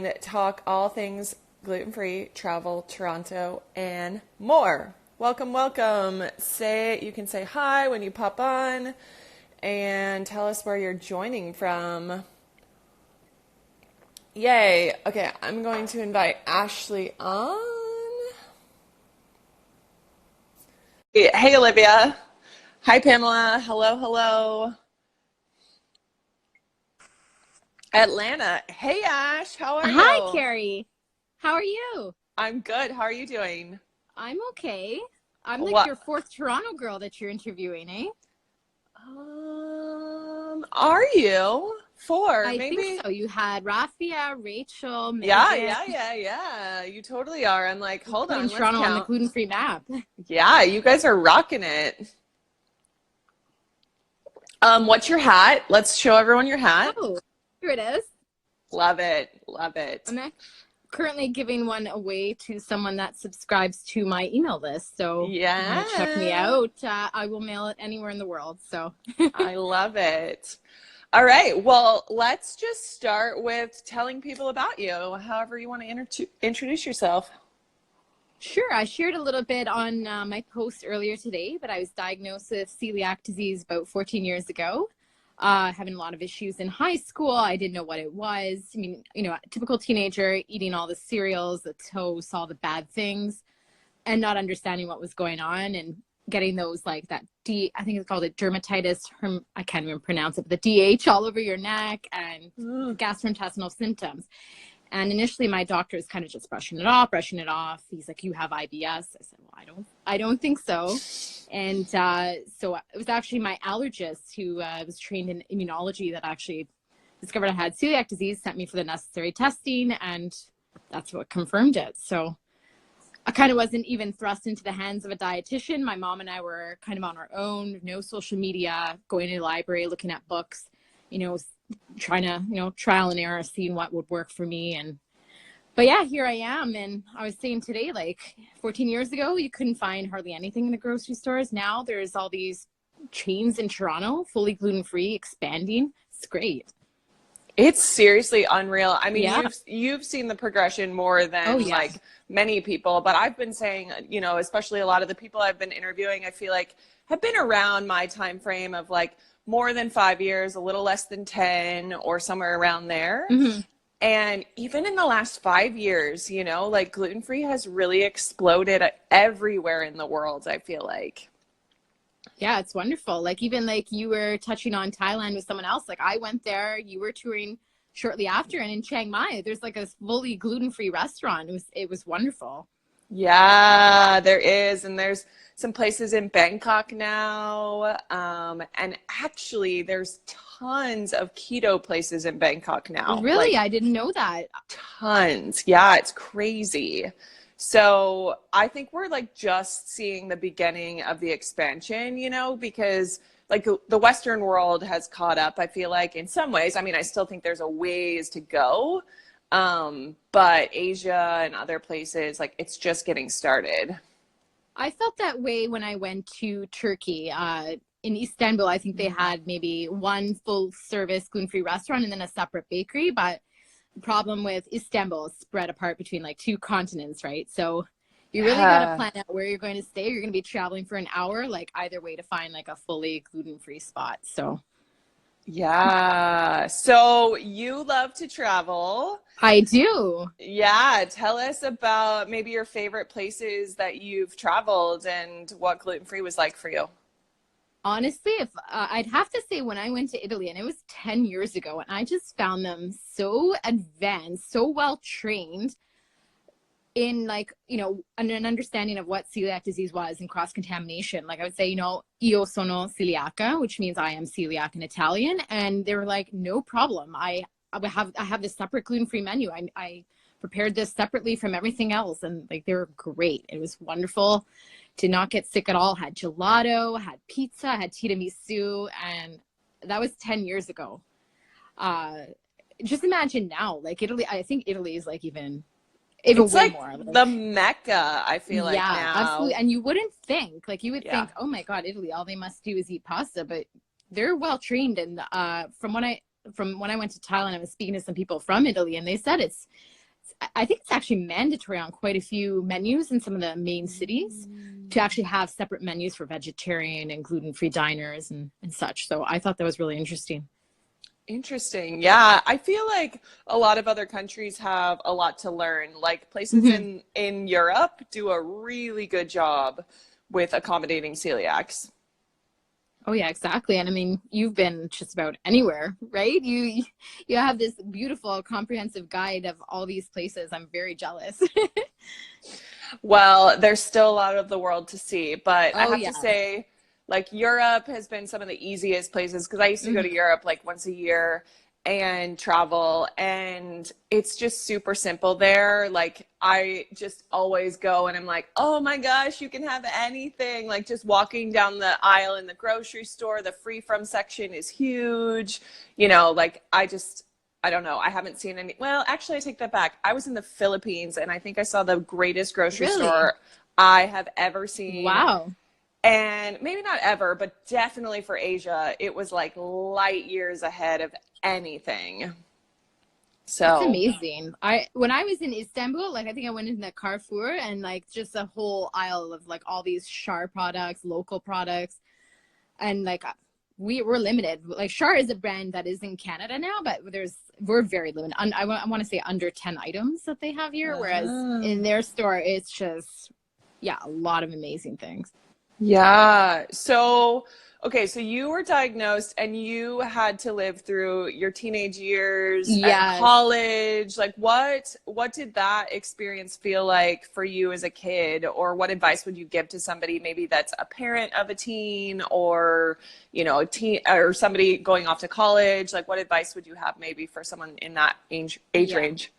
and talk all things gluten-free, travel, Toronto, and more. Welcome, welcome. You can say hi when you pop on and tell us where you're joining from. Yay. Okay, I'm going to invite Ashley on. Hey, Olivia. Hi, Pamela. Hello, hello. Atlanta. Hey, Ash. How are Hi, you? Carrie. How are you? I'm good. How are you doing? I'm okay. I'm like What? your fourth Toronto girl that you're interviewing, eh? Are you? Four, I think maybe? so. You had Rafia, Rachel, Yeah, Megan. yeah, yeah, yeah. You totally are. I'm like, You're hold putting on, let's Toronto on the count. gluten-free map. Yeah, you guys are rocking it. What's your hat? Let's show everyone your hat. Oh, here it is. Love it. Love it. I'm currently giving one away to someone that subscribes to my email list. So if you want to check me Yeah, out, I will mail it anywhere in the world. So I love it. All right, well, let's just start with telling people about you, however you want to introduce yourself. sure, I shared a little bit on my post earlier today, but I was diagnosed with celiac disease about 14 years ago. Having a lot of issues in high school. I didn't know what it was. I mean, typical teenager eating all the cereals, the toast, all the bad things, and not understanding what was going on and getting those like that I think it's called a dermatitis. I can't even pronounce it, but the DH all over your neck and Mm. gastrointestinal symptoms. And initially, my doctor was kind of just brushing it off. He's like, "You have IBS." I said, "Well, I don't think so." And so it was actually my allergist who was trained in immunology that actually discovered I had celiac disease, sent me for the necessary testing, and that's what confirmed it. So I kind of wasn't even thrust into the hands of a dietitian. My mom and I were kind of on our own, no social media, going to the library, looking at books, trying to, trial and error, seeing what would work for me. But yeah, here I am. And I was saying today, like 14 years ago, you couldn't find hardly anything in the grocery stores. Now there's all these chains in Toronto, fully gluten-free, expanding. It's great. It's seriously unreal. I mean, Yeah. you've seen the progression more Oh, than yeah. like many people, but I've been saying, especially a lot of the people I've been interviewing, I feel like have been around my time frame of like more than 5 years, a little less than 10 or somewhere around there. Hmm. And even in the last 5 years, like gluten-free has really exploded everywhere in the world, I feel like. Yeah, it's wonderful. Like even like you were touching on Thailand with someone else. Like I went there, you were touring shortly after, and in Chiang Mai, there's like a fully gluten-free restaurant. It was wonderful. Yeah, there is. And there's some places in Bangkok now. And actually, there's tons of keto places in Bangkok now. Really, Like I didn't know that. tons. Yeah, it's crazy. So I think we're like just seeing the beginning of the expansion, because like the Western world has caught up, I feel like in some ways. I mean, I still think there's a ways to go. But Asia and other places, like it's just getting started. I felt that way when I went to Turkey. In Istanbul, I think they had maybe one full service gluten-free restaurant and then a separate bakery. But the problem with Istanbul is spread apart between like two continents, right? So you really got to Yeah. plan out where you're going to stay. You're going to be traveling for an hour, like either way to find like a fully gluten-free spot. So Yeah. So you love to travel. I do. Yeah. Tell us about maybe your favorite places that you've traveled and what gluten-free was like for you. Honestly, if I'd have to say when I went to Italy, and it was 10 years ago, and I just found them so advanced, so well trained in like, an understanding of what celiac disease was and cross-contamination. Like I would say, io sono celiaca, which means I am celiac in Italian. And they were like, no problem. I have this separate gluten-free menu. I prepared this separately from everything else. And like, they were great. It was wonderful. Did not get sick at all. Had gelato, had pizza, had tiramisu. And that was 10 years ago. Uh, just imagine now, like Italy, I think Italy is like even It's way like more the like, Mecca, I feel like yeah, absolutely. now. And you wouldn't think, like you would Yeah. think, oh my God, Italy, all they must do is eat pasta, but they're well trained. And from what from when I went to Thailand, I was speaking to some people from Italy, and they said I think it's actually mandatory on quite a few menus in some of the main cities to actually have separate menus for vegetarian and gluten-free diners and such. So I thought that was really interesting. Interesting. Yeah, I feel like a lot of other countries have a lot to learn. Like places Mm-hmm. in Europe do a really good job with accommodating celiacs. Oh yeah, exactly. And I mean, you've been just about anywhere, right? You have this beautiful comprehensive guide of all these places. I'm very jealous. Well, there's still a lot of the world to see, but I Oh have to yes. say, like, Europe has been some of the easiest places because I used to go to Hmm. Europe like once a year and travel, and it's just super simple there. Like, I just always go and I'm like, oh my gosh, you can have anything. Like, just walking down the aisle in the grocery store, the free from section is huge. Like, I don't know. I haven't seen any. Well, actually, I take that back. I was in the Philippines and I think I saw the greatest grocery Really? store I have ever seen. Wow. And maybe not ever, but definitely for Asia, it was like light years ahead of anything. That's So, amazing. When I was in Istanbul, like I think I went in the Carrefour and like just a whole aisle of like all these Char products, local products, and like we're limited. Like Char is a brand that is in Canada now, but we're very limited. I want to say under 10 items that they have here, whereas in ah. their store it's just yeah, a lot of amazing things. Yeah. So, okay, so you were diagnosed and you had to live through your teenage years and Yes. college. Like what did that experience feel like for you as a kid? Or what advice would you give to somebody maybe that's a parent of a teen or, a teen or somebody going off to college? Like what advice would you have maybe for someone in that age Yeah. range?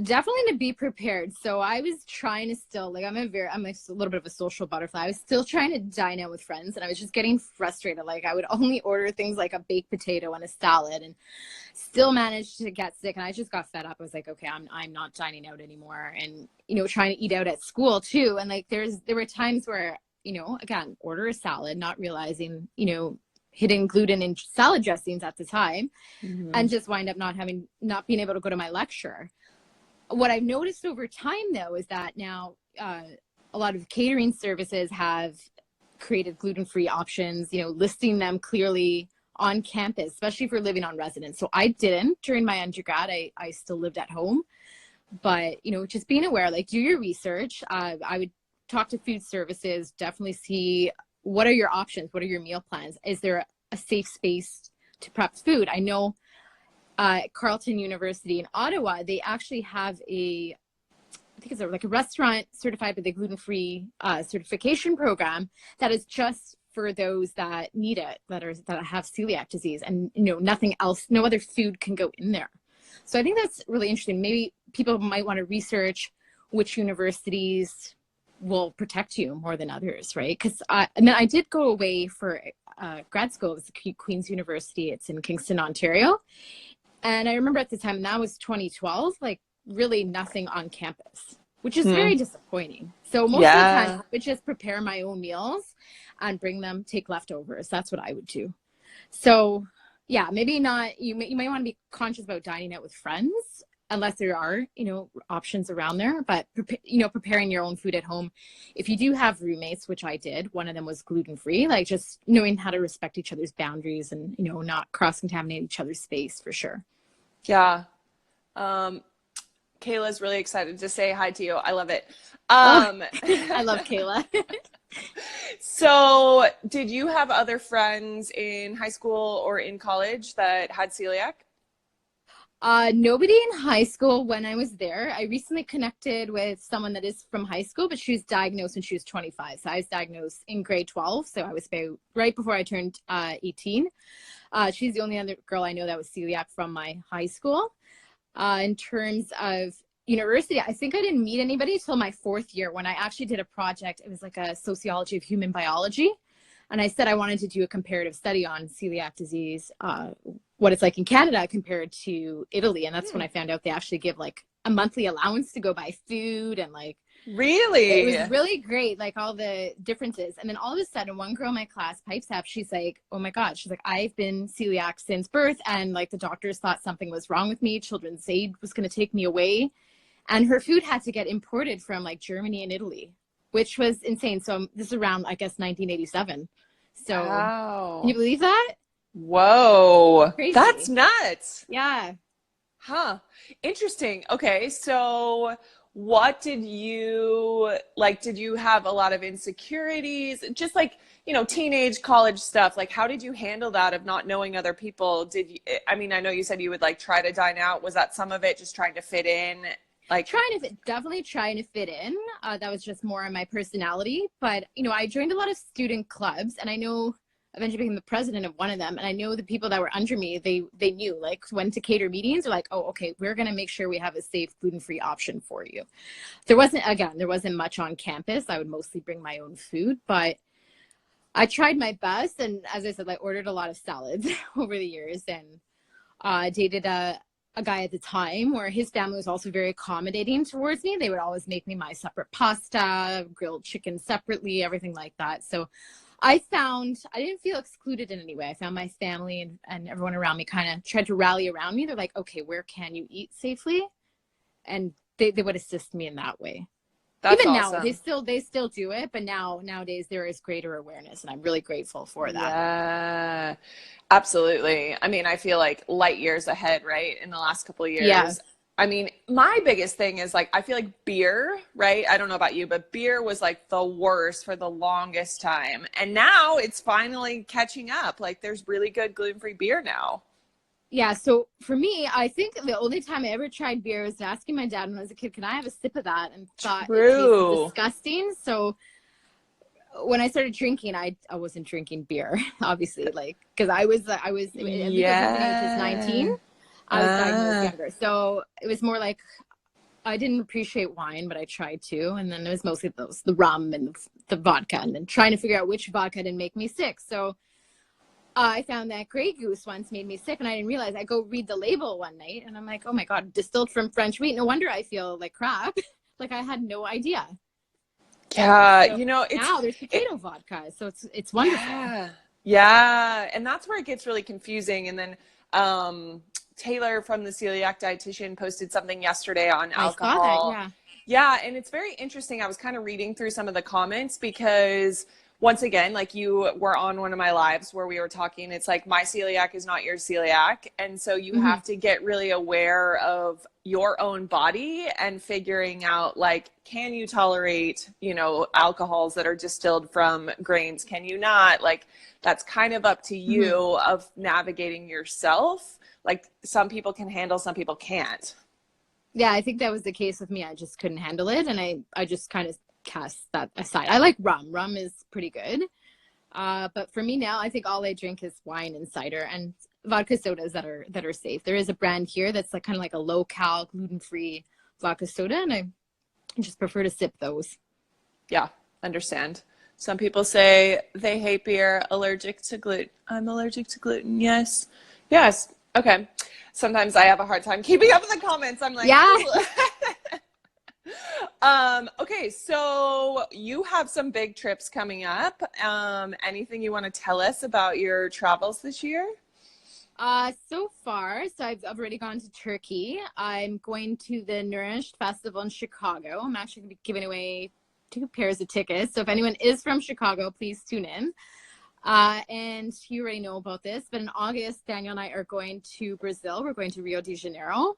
Definitely to be prepared. So I was trying to still like I'm a little bit of a social butterfly. I was still trying to dine out with friends and I was just getting frustrated. Like I would only order things like a baked potato and a salad and still managed to get sick, and I just got fed up. I was like, okay, I'm not dining out anymore. And trying to eat out at school too. And like there were times where, again, order a salad, not realizing, hitting gluten in salad dressings at the time, Hmm. and just wind up not being able to go to my lecture. What I've noticed over time, though, is that now a lot of catering services have created gluten-free options, listing them clearly on campus, especially if you're living on residence. So I didn't during my undergrad. I still lived at home. But, just being aware, like do your research. I would talk to food services, definitely see what are your options? What are your meal plans? Is there a safe space to prep food? I know Carleton University in Ottawa, they actually have I think it's like a restaurant certified by the gluten-free certification program that is just for those that need it, that have celiac disease, and nothing else, no other food can go in there. So I think that's really interesting. Maybe people might want to research which universities will protect you more than others, right? Because and then I did go away for grad school. It was Queen's University. It's in Kingston, Ontario. And I remember at the time, and that was 2012, like really nothing on campus, which is Hmm. very disappointing. So most of the time, Yeah. I would just prepare my own meals and bring them, take leftovers. That's what I would do. So yeah, maybe not, you might want to be conscious about dining out with friends, unless there are, options around there, but, preparing your own food at home. If you do have roommates, which I did, one of them was gluten-free, like just knowing how to respect each other's boundaries and, not cross-contaminate each other's space for sure. Yeah. Um, Kayla's really excited to say hi to you. I love it. Oh, Um, I love Kayla. so, did you have other friends in high school or in college that had celiac? Nobody in high school when I was there. I recently connected with someone that is from high school, but she was diagnosed when she was 25. So I was diagnosed in grade 12. So I was about right before I turned 18. She's the only other girl I know that was celiac from my high school. In terms of university, I think I didn't meet anybody till my fourth year when I actually did a project. It was like a sociology of human biology. And I said I wanted to do a comparative study on celiac disease, what it's like in Canada compared to Italy. And that's when I found out they actually give like a monthly allowance to go buy food and like It Really? was really great, like all the differences. And then all of a sudden, one girl in my class pipes up. She's like, oh my God. She's like, I've been celiac since birth. And like the doctors thought something was wrong with me. Children's Aid was going to take me away. And her food had to get imported from like Germany and Italy, which was insane. So this is around, I guess, 1987. So can you Wow. believe that? Whoa. That's Crazy. nuts. Yeah. Huh. Interesting. Okay. So what did you like? Did you have a lot of insecurities? Just like, teenage college stuff. Like, how did you handle that of not knowing other people? Did you, I mean, I know you said you would like try to dine out. Was that some of it just trying to fit in? Like, Definitely trying to fit in. That was just more on my personality. But, I joined a lot of student clubs, and I know eventually became the president of one of them. And I know the people that were under me, they knew, like, when to cater meetings, they're like, oh, okay, we're going to make sure we have a safe gluten-free option for you. There wasn't much on campus. I would mostly bring my own food, but I tried my best. And as I said, I ordered a lot of salads over the years, and dated a guy at the time where his family was also very accommodating towards me. They would always make me my separate pasta, grilled chicken separately, everything like that. So I didn't feel excluded in any way. I found my family and everyone around me kind of tried to rally around me. They're like, okay, where can you eat safely? And they would assist me in that way. that's Even now, awesome. they still do it, but nowadays there is greater awareness, and I'm really grateful for that. Yeah, absolutely. I mean, I feel like light years ahead, right? In the last couple of Yeah. years. I mean, my biggest thing is like, I feel like beer, right? I don't know about you, but beer was like the worst for the longest time. And now it's finally catching up. Like, there's really good gluten-free beer now. Yeah, so for me, I think the only time I ever tried beer was asking my dad when I was a kid, can I have a sip of that? And thought it tasted True. disgusting. So when I started drinking, I wasn't drinking beer, obviously, like, because I was the legal drinking age is 19. Yeah. I was diagnosed Ah. younger. So it was more like I didn't appreciate wine, but I tried to. And then it was mostly the rum and the vodka, and then trying to figure out which vodka didn't make me sick. So I found that Grey Goose once made me sick, and I didn't realize. I go read the label one night, and I'm like, oh my God, distilled from French wheat. No wonder I feel like crap. Like I had no idea. Yeah, So it's now there's it, potato vodka, so it's wonderful. yeah. Yeah, and that's where it gets really confusing. And then Taylor from the Celiac Dietitian posted something yesterday on I saw that. alcohol. Yeah. Yeah, and it's very interesting. I was kind of reading through some of the comments because once again, like you were on one of my lives where we were talking, it's like my celiac is not your celiac. And so you Hmm. have to get really aware of your own body and figuring out like, can you tolerate, alcohols that are distilled from grains? Can you not? Like, that's kind of up to Hmm. you of navigating yourself. Like some people can handle, some people can't. Yeah, I think that was the case with me. I just couldn't handle it, and I just kind of cast that aside. I like rum. Rum is pretty good. But for me now, I think all I drink is wine and cider and vodka sodas that are safe. There is a brand here that's like kind of like a low cal, gluten-free vodka soda, and I just prefer to sip those. Yeah, understand. Some people say they hate beer, allergic to gluten. I'm allergic to gluten. Yes. Yes. Okay. Sometimes I have a hard time keeping up with the comments. I'm like, Yeah. ooh. Okay, so you have some big trips coming up. Anything you want to tell us about your travels this year? So far, I've already gone to Turkey. I'm going to the Nourished Festival in Chicago. I'm actually going to be giving away 2 pairs of tickets. So if anyone is from Chicago, please tune in. And you already know about this, but in August, Daniel and I are going to Brazil. We're going to Rio de Janeiro.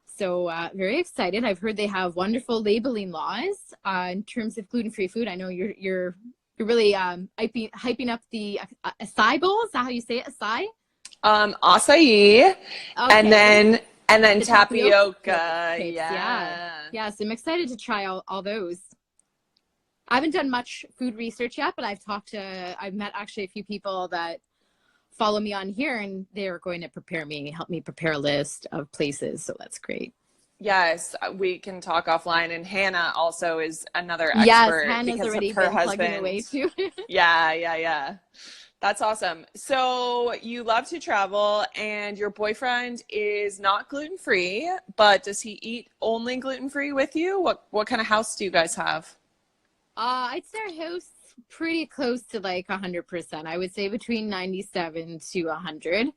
So very excited. I've heard they have wonderful labeling laws in terms of gluten-free food. I know you're really hyping up the acai bowl. Is that how you say it? Acai? Acai and Okay. then The tapioca tapioca. cakes. Yeah. Yeah. Yeah. So I'm excited to try all those. I haven't done much food research yet, but I've met actually a few people that follow me on here, and they're going to help me prepare a list of places. So that's great. Yes, we can talk offline. And Hannah also is another Yes, expert Hannah's because of already her been plugging husband. away too. Yeah, yeah, yeah. That's awesome. So you love to travel and your boyfriend is not gluten-free, but does he eat only gluten-free with you? What kind of house do you guys have? I'd say our house pretty close to like 100%. I would say between 97 to 100.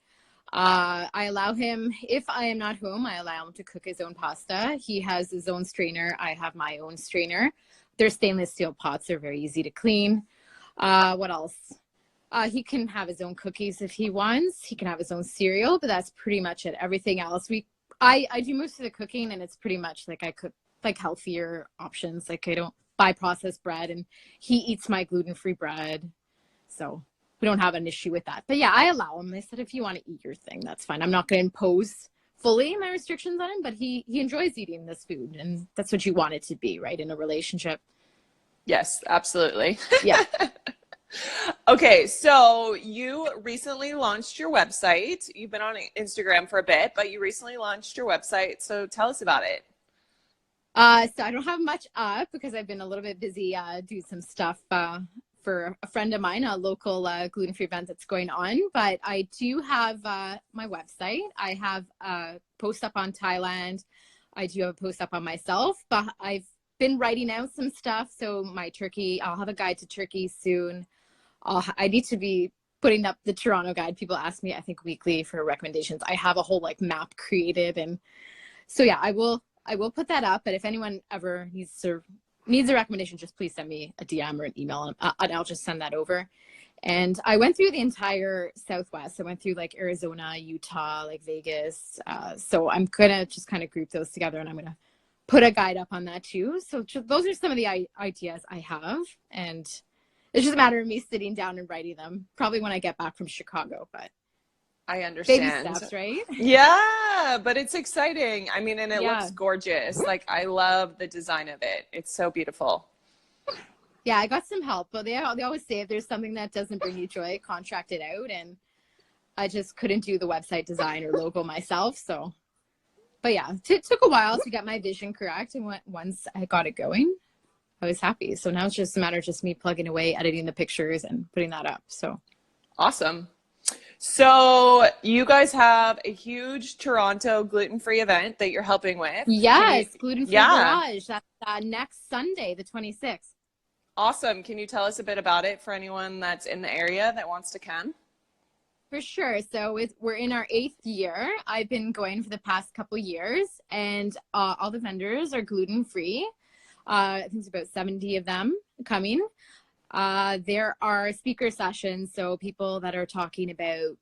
I allow him, if I am not home, I allow him to cook his own pasta. He has his own strainer. I have my own strainer. They're stainless steel pots. They're very easy to clean. What else? He can have his own cookies if he wants. He can have his own cereal, but that's pretty much it. Everything else, I do most of the cooking, and it's pretty much like I cook like healthier options. Like I don't buy processed bread, and he eats my gluten-free bread. So we don't have an issue with that. But yeah, I allow him. I said, if you want to eat your thing, that's fine. I'm not going to impose fully my restrictions on him, but he enjoys eating this food, and that's what you want it to be, right? In a relationship. Yes, absolutely. Yeah. Okay, so you recently launched your website. You've been on Instagram for a bit, but you recently launched your website. So tell us about it. So I don't have much up because I've been a little bit busy doing some stuff for a friend of mine, a local gluten-free event that's going on. But I do have my website. I have a post up on Thailand. I do have a post up on myself, but I've been writing out some stuff. So my Turkey, I'll have a guide to Turkey soon. I need to be putting up the Toronto guide. People ask me, I think, weekly for recommendations. I have a whole like map created, and so yeah, I will put that up. But if anyone ever needs a recommendation, just please send me a DM or an email, and I'll just send that over. And I went through the entire Southwest. I went through like Arizona, Utah, like Vegas. So I'm gonna just kind of group those together, and I'm gonna put a guide up on that too. So those are some of the ideas I have, and it's just a matter of me sitting down and writing them, probably when I get back from Chicago, but I understand. baby steps, right? Yeah, but it's exciting. I mean, and it Yeah. looks gorgeous. Like I love the design of it. It's so beautiful. Yeah, I got some help, but they always say if there's something that doesn't bring you joy, contract it out. And I just couldn't do the website design or logo myself. So, but yeah, it took a while to get my vision correct. And once I got it going, I was happy. So now it's just a matter of just me plugging away, editing the pictures and putting that up. So Awesome. So you guys have a huge Toronto gluten-free event that you're helping with. yes, gluten-free Yeah. garage. That's next Sunday, the 26th. Awesome. Can you tell us a bit about it for anyone that's in the area that wants to come? For sure. So we're in our 8th year. I've been going for the past couple years, and all the vendors are gluten-free. I think there's about 70 of them coming. There are speaker sessions, so people that are talking about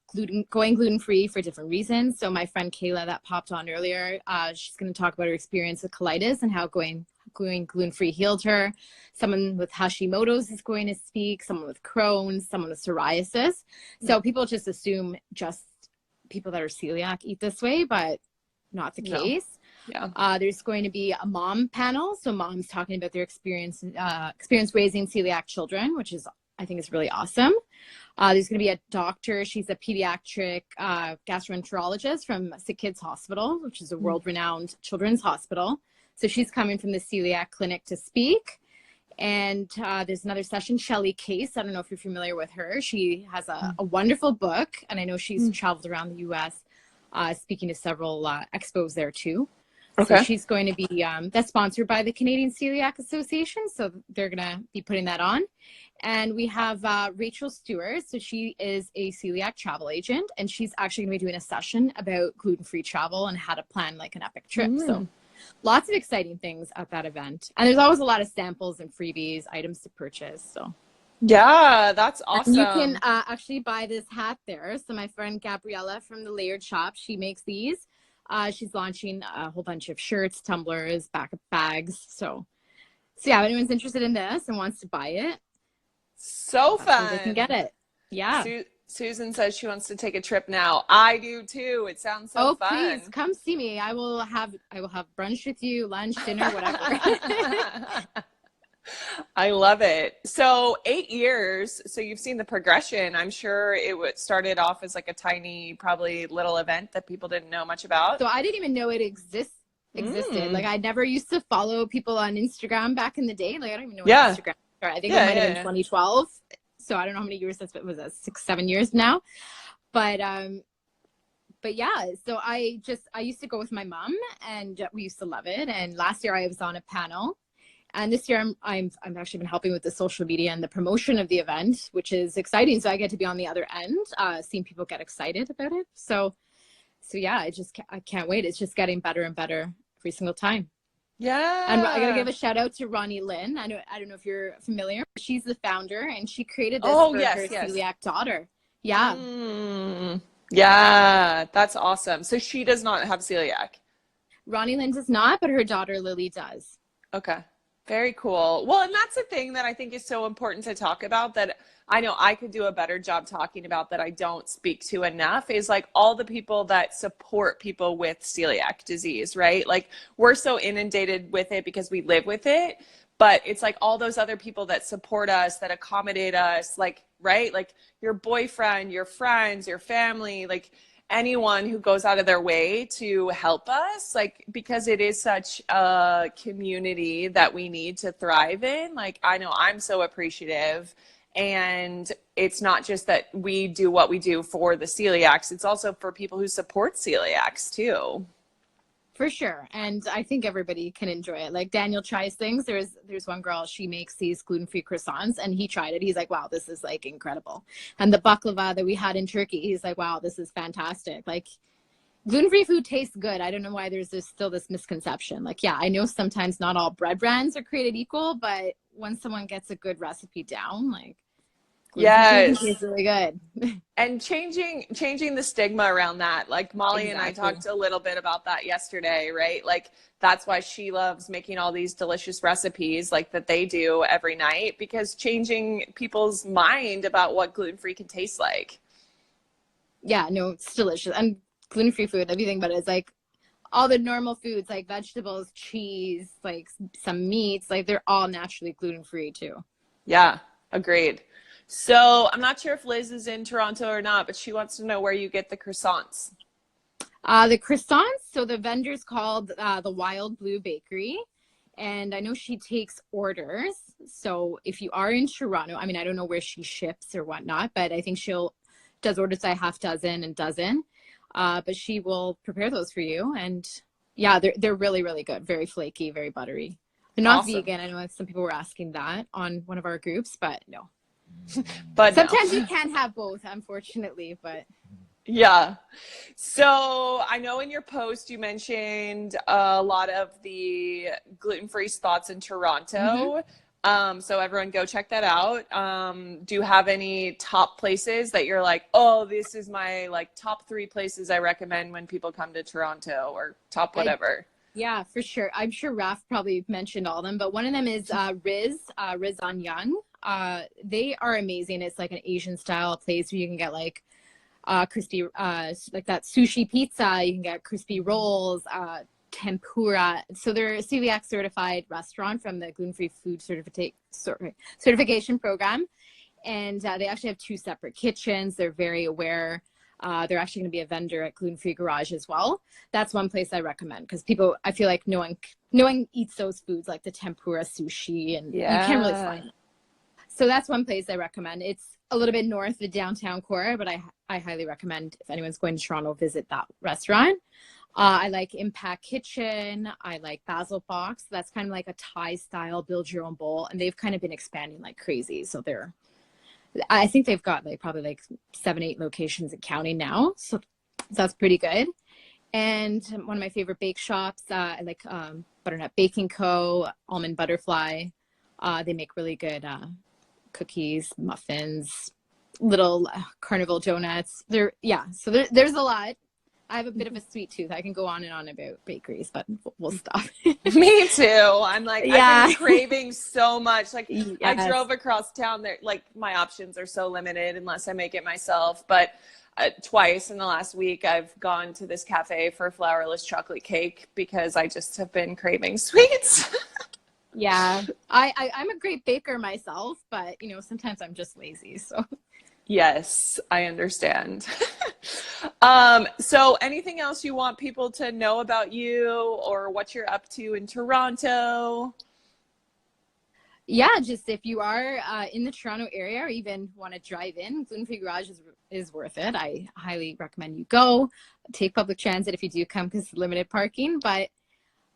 going gluten-free for different reasons. So my friend Kayla that popped on earlier, she's going to talk about her experience with colitis and how going gluten-free healed her. Someone with Hashimoto's is going to speak, someone with Crohn's, someone with psoriasis. So people just assume just people that are celiac eat this way, but not the case. Yeah. There's going to be a mom panel. So moms talking about their experience raising celiac children, which is, I think is really awesome. There's going to be a doctor. She's a pediatric gastroenterologist from Sick Kids Hospital, which is a world-renowned children's hospital. So she's coming from the celiac clinic to speak. And there's another session, Shelley Case. I don't know if you're familiar with her. She has a wonderful book, and I know she's traveled around the U.S. Speaking to several expos there too. Okay. So she's going to be, that's sponsored by the Canadian Celiac Association. So they're going to be putting that on. And we have Rachel Stewart. So she is a celiac travel agent, and she's actually going to be doing a session about gluten-free travel and how to plan like an epic trip. So lots of exciting things at that event. And there's always a lot of samples and freebies, items to purchase. So yeah, that's awesome. and you can actually buy this hat there. So my friend Gabriella from the Layered Shop, she makes these. She's launching a whole bunch of shirts, tumblers, backup bags. So yeah, if anyone's interested in this and wants to buy it, so fun. They can get it. Yeah. Susan says she wants to take a trip now. I do too. It sounds so fun. Oh, please come see me. I will have brunch with you, lunch, dinner, whatever. I love it. So 8 years. So you've seen the progression. I'm sure it started off as like a tiny, probably little event that people didn't know much about. So I didn't even know it existed. Like I never used to follow people on Instagram back in the day. Like I don't even know what Instagram. I think it might have been 2012. So I don't know how many years that's been, was that 6-7 years now? But yeah, so I used to go with my mom, and we used to love it. And last year I was on a panel, and this year I'm actually been helping with the social media and the promotion of the event, which is exciting. So I get to be on the other end, seeing people get excited about it. So yeah, I can't wait. It's just getting better and better every single time. And I gotta give Yeah. a shout out to Ronnie Lynn. I don't know if you're familiar. She's the founder, and she created this Oh, for her yes, yes. celiac daughter. Yeah. Mm, yeah, that's awesome. So she does not have celiac. Ronnie Lynn does not, but her daughter Lily does. Okay. Very cool. Well, and that's the thing that I think is so important to talk about that I know I could do a better job talking about that I don't speak to enough is like all the people that support people with celiac disease, right? Like we're so inundated with it because we live with it, but it's like all those other people that support us, that accommodate us, like, right? Like your boyfriend, your friends, your family, like anyone who goes out of their way to help us, like, because it is such a community that we need to thrive in. Like, I know I'm so appreciative. And it's not just that we do what we do for the celiacs, it's also for people who support celiacs too. For sure. And I think everybody can enjoy it. Like Daniel tries things. There's one girl, she makes these gluten-free croissants, and he tried it. He's like, wow, this is like incredible. And the baklava that we had in Turkey, he's like, wow, this is fantastic. Like gluten-free food tastes good. I don't know why there's still this misconception. Like, yeah, I know sometimes not all bread brands are created equal, but when someone gets a good recipe down, like gluten-free food can taste Yes. really good. And changing the stigma around that. Like Molly and I Exactly. talked a little bit about that yesterday, right? Like that's why she loves making all these delicious recipes like that they do every night, because changing people's mind about what gluten-free can taste like. Yeah, no, it's delicious. And gluten-free food, everything but it is like all the normal foods like vegetables, cheese, like some meats, like they're all naturally gluten-free too. Yeah, agreed. So I'm not sure if Liz is in Toronto or not, but she wants to know where you get the croissants. The croissants, so the vendor's called the Wild Blue Bakery, and I know she takes orders. So if you are in Toronto, I mean, I don't know where she ships or whatnot, but I think she'll does orders by half dozen and dozen. But she will prepare those for you, and yeah, they're really really good, very flaky, very buttery. They're not Awesome. vegan. I know some people were asking that on one of our groups, but no. But no. Sometimes you can't have both, unfortunately, but Yeah. So I know in your post you mentioned a lot of the gluten-free spots in mhm. Toronto. So everyone go check that out. Do you have any top places that you're like, oh, this is my like top three places I recommend when people come to Toronto, or top I whatever? Yeah, for sure. I'm sure Raf probably mentioned all of them, but one of them is Riz on Young. They are amazing. It's like an Asian style place where you can get like crispy, like that sushi pizza. You can get crispy rolls, tempura. So they're a celiac certified restaurant from the gluten-free food certification program. And they actually have two separate kitchens. They're very aware. They're actually going to be a vendor at Gluten Free Garage as well. That's one place I recommend because people, I feel like no one eats those foods like the tempura sushi, and you can't really Yeah. find it. So that's one place I recommend. It's a little bit north of the downtown core, but I highly recommend if anyone's going to Toronto, visit that restaurant. I like Impact Kitchen. I like Basil Box. That's kind of like a Thai style build your own bowl, and they've kind of been expanding like crazy. So I think they've got like probably like 7-8 locations and counting now. So that's pretty good. And one of my favorite bake shops, I like Butternut Baking Co., Almond Butterfly. They make really good cookies, muffins, little carnival donuts. So there's a lot. I have a bit of a sweet tooth. I can go on and on about bakeries, but we'll stop. Me too. I'm like, I've been Yeah. craving so much. Like, I Yes. drove across town there. Like, my options are so limited unless I make it myself. But twice in the last week, I've gone to this cafe for flourless chocolate cake because I just have been craving sweets. Yeah. I'm a great baker myself, but sometimes I'm just lazy. So Yes, I understand. So anything else you want people to know about you or what you're up to in Toronto? Yeah, just if you are in the Toronto area or even want to drive in, Gluten-Free Garage is worth it. I highly recommend you go. Take public transit if you do come because limited parking. But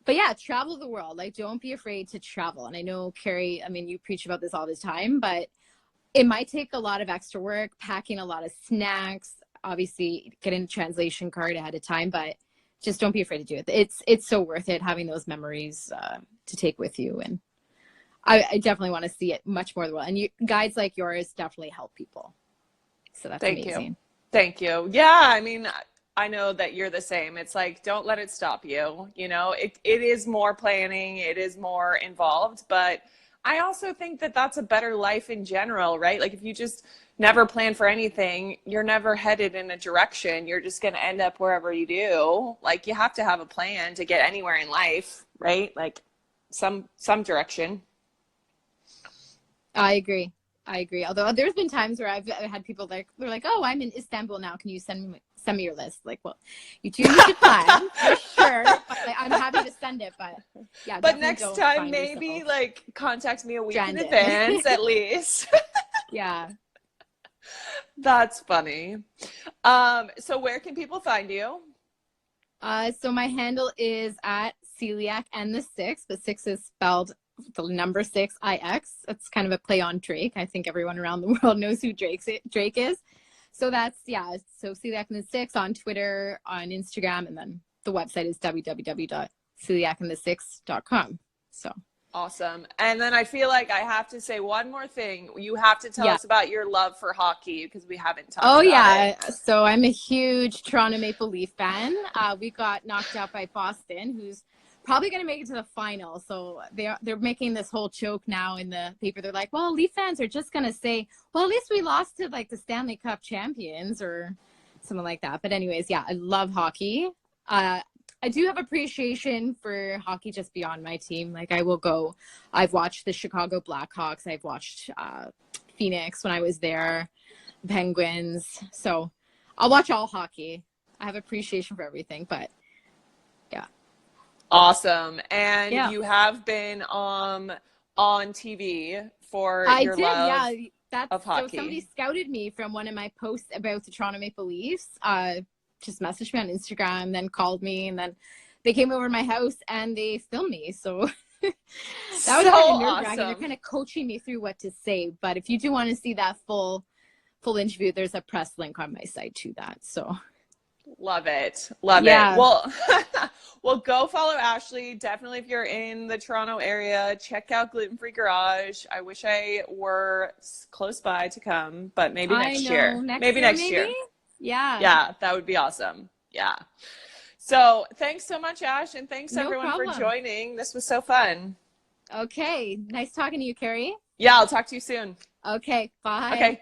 yeah, travel the world. Like, don't be afraid to travel. And I know, Carrie, I mean, you preach about this all the time, but it might take a lot of extra work, packing a lot of snacks, obviously getting a translation card ahead of time, but just don't be afraid to do it. It's so worth it having those memories to take with you. And I definitely want to see it much more of the world. And guides like yours definitely help people. So that's Thank you. amazing. Thank you. Yeah, I mean, I know that you're the same. It's like, don't let it stop you. You know, it is more planning, it is more involved, but I also think that that's a better life in general, right? Like if you just never plan for anything, you're never headed in a direction. You're just going to end up wherever you do. Like you have to have a plan to get anywhere in life, right? Like some direction. I agree. I agree. Although there's been times where I've had people they're like, "Oh, I'm in Istanbul now. Can you send me your list?" Like, well, you do need to plan for sure. But, like, I'm happy to send it, but yeah, But definitely next don't time, find maybe yourself like contact me a week in stranded. advance at least. Yeah. That's funny. So where can people find you? So my handle is at Celiac and the six, but six is spelled the number six IX. It's kind of a play on Drake. I think everyone around the world knows who Drake is. So that's, yeah. So Celiac and the six on Twitter, on Instagram, and then the website is www.celiacandthesix.com. So Awesome. And then I feel like I have to say one more thing. You have to tell yeah. us about your love for hockey because we haven't talked Oh about yeah. it. So I'm a huge Toronto Maple Leaf fan. We got knocked out by Boston, who's probably going to make it to the final. So they're making this whole joke now in the paper. They're like, well, Leaf fans are just going to say, well, at least we lost to like the Stanley Cup champions or something like that. But anyways, yeah, I love hockey. I do have appreciation for hockey just beyond my team. Like I will go, I've watched the Chicago Blackhawks. I've watched Phoenix when I was there, Penguins. So I'll watch all hockey. I have appreciation for everything, but yeah. Awesome. And Yeah. you have been on TV for I your did, love yeah. That's of so somebody hockey. scouted me from one of my posts about the Toronto Maple Leafs. Just messaged me on Instagram, then called me, and then they came over to my house and they filmed me. So that was So kind of nerve-wracking. They're awesome. kind of coaching me through what to say. But if you do want to see that full interview, there's a press link on my site to that. So Love it. Love it. yeah. Well, well, go follow Ashley. Definitely, if you're in the Toronto area, check out Gluten-Free Garage. I wish I were close by to come, but maybe I next know. year. Next Maybe year, next maybe? year. Yeah. Yeah, that would be awesome. Yeah. So thanks so much, Ash, and thanks No everyone for problem. joining. This was so fun. Okay. Nice talking to you, Carrie. Yeah, I'll talk to you soon. Okay. Bye. Okay.